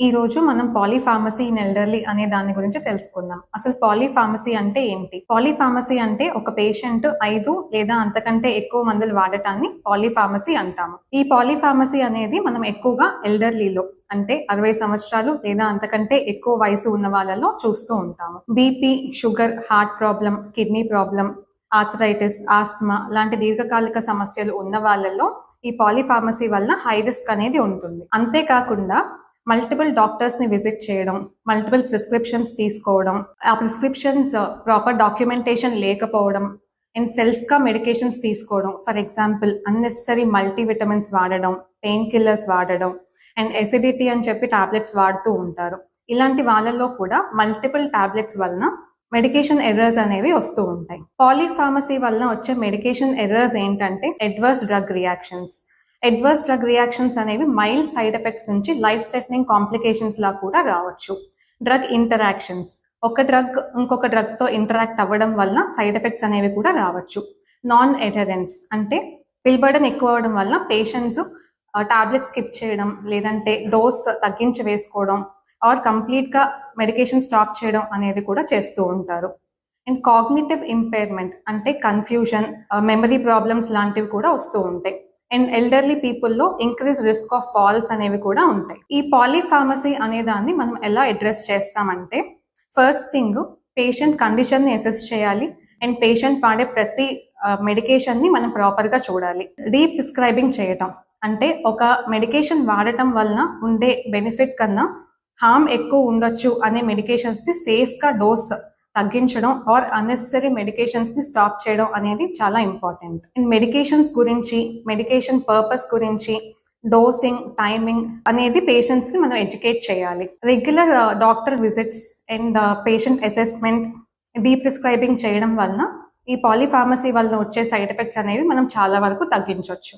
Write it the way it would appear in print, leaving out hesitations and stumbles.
ఈ రోజు మనం పాలీఫార్మసీ ఇన్ ఎల్డర్లీ అనే దాని గురించి తెలుసుకుందాం. అసలు పాలీఫార్మసీ అంటే ఏంటి? పాలీఫార్మసీ అంటే ఒక పేషెంట్ 5 లేదా అంతకంటే ఎక్కువ మందులు వాడటాన్ని పాలీఫార్మసీ అంటాము. ఈ పాలీఫార్మసీ అనేది మనం ఎక్కువగా ఎల్డర్లీలో అంటే 60 సంవత్సరాలు లేదా అంతకంటే ఎక్కువ వయసు ఉన్న వాళ్ళలో చూస్తూ ఉంటాము. BP, sugar, heart problem, kidney problem, arthritis, asthma లాంటి దీర్ఘకాలిక సమస్యలు ఉన్న వాళ్ళలో ఈ పాలీఫార్మసీ వల్ల హై రిస్క్ అనేది ఉంటుంది. అంతేకాకుండా మల్టిపుల్ డాక్టర్స్ ని విజిట్ చేయడం, మల్టిపుల్ ప్రిస్క్రిప్షన్స్ తీసుకోవడం, ఆ ప్రిస్క్రిప్షన్స్ ప్రాపర్ డాక్యుమెంటేషన్ లేకపోవడం అండ్ సెల్ఫ్ గా మెడికేషన్స్ తీసుకోవడం, ఫర్ ఎగ్జాంపుల్ అన్నెసరీ మల్టీవిటమిన్స్ వాడడం, పెయిన్ కిల్లర్స్ వాడడం అండ్ ఎసిడిటీ అని చెప్పి టాబ్లెట్స్ వాడుతూ ఉంటారు. ఇలాంటి వాళ్ళలో కూడా మల్టిపుల్ టాబ్లెట్స్ వలన మెడికేషన్ ఎర్రర్స్ అనేవి వస్తూ ఉంటాయి. పాలీఫార్మసీ వలన వచ్చే మెడికేషన్ ఎర్రర్స్ ఏంటంటే adverse drug reactions. Adverse drug reactions అనేవి మైల్డ్ సైడ్ ఎఫెక్ట్స్ నుంచి లైఫ్ థ్రెటనింగ్ కాంప్లికేషన్స్ లా కూడా రావచ్చు. డ్రగ్ ఇంటరాక్షన్స్, ఒక డ్రగ్ ఇంకొక డ్రగ్ తో ఇంటరాక్ట్ అవ్వడం వల్ల సైడ్ ఎఫెక్ట్స్ అనేవి కూడా రావచ్చు. నాన్ అడెరెన్స్ అంటే పిల్ బర్డెన్ ఎక్కువ అవడం వల్ల పేషెంట్స్ టాబ్లెట్ స్కిప్ చేయడం, లేదంటే డోస్ తగ్గించి వేసుకోవడం ఆర్ కంప్లీట్ గా మెడికేషన్ స్టాప్ చేయడం అనేది కూడా చేస్తూ ఉంటారు. అండ్ కాగ్నిటివ్ ఇంపైర్మెంట్ అంటే కన్ఫ్యూజన్, మెమరీ ప్రాబ్లమ్స్ లాంటివి కూడా వస్తూ ఉంటాయి. అండ్ ఎల్డర్లీ పీపుల్లో ఇంక్రీజ్ రిస్క్ ఆఫ్ ఫాల్స్ అనేవి కూడా ఉంటాయి. ఈ పాలీఫార్మసీ అనే దాన్ని మనం ఎలా అడ్రస్ చేస్తామంటే, ఫస్ట్ థింగ్ పేషెంట్ కండిషన్ ని అసెస్ చేయాలి అండ్ పేషెంట్ వాడే ప్రతి మెడికేషన్ ని మనం ప్రాపర్ గా చూడాలి. రీప్రిస్క్రైబింగ్ చేయటం అంటే ఒక మెడికేషన్ వాడటం వలన ఉండే బెనిఫిట్ కన్నా హార్మ్ ఎక్కువ ఉండొచ్చు అనే మెడికేషన్స్ ని సేఫ్ గా డోస్ తగ్గించడం ఆర్ అన్నెసరీ మెడికేషన్స్ ని స్టాప్ చేయడం అనేది చాలా ఇంపార్టెంట్. అండ్ మెడికేషన్స్ గురించి, మెడికేషన్ పర్పస్ గురించి, డోసింగ్, టైమింగ్ అనేది పేషెంట్స్ ని మనం ఎడ్యుకేట్ చేయాలి. Regular doctor visits and patient assessment, deprescribing చేయడం వలన ఈ పాలీఫార్మసీ వలన వచ్చే సైడ్ ఎఫెక్ట్స్ అనేవి మనం చాలా వరకు తగ్గించవచ్చు.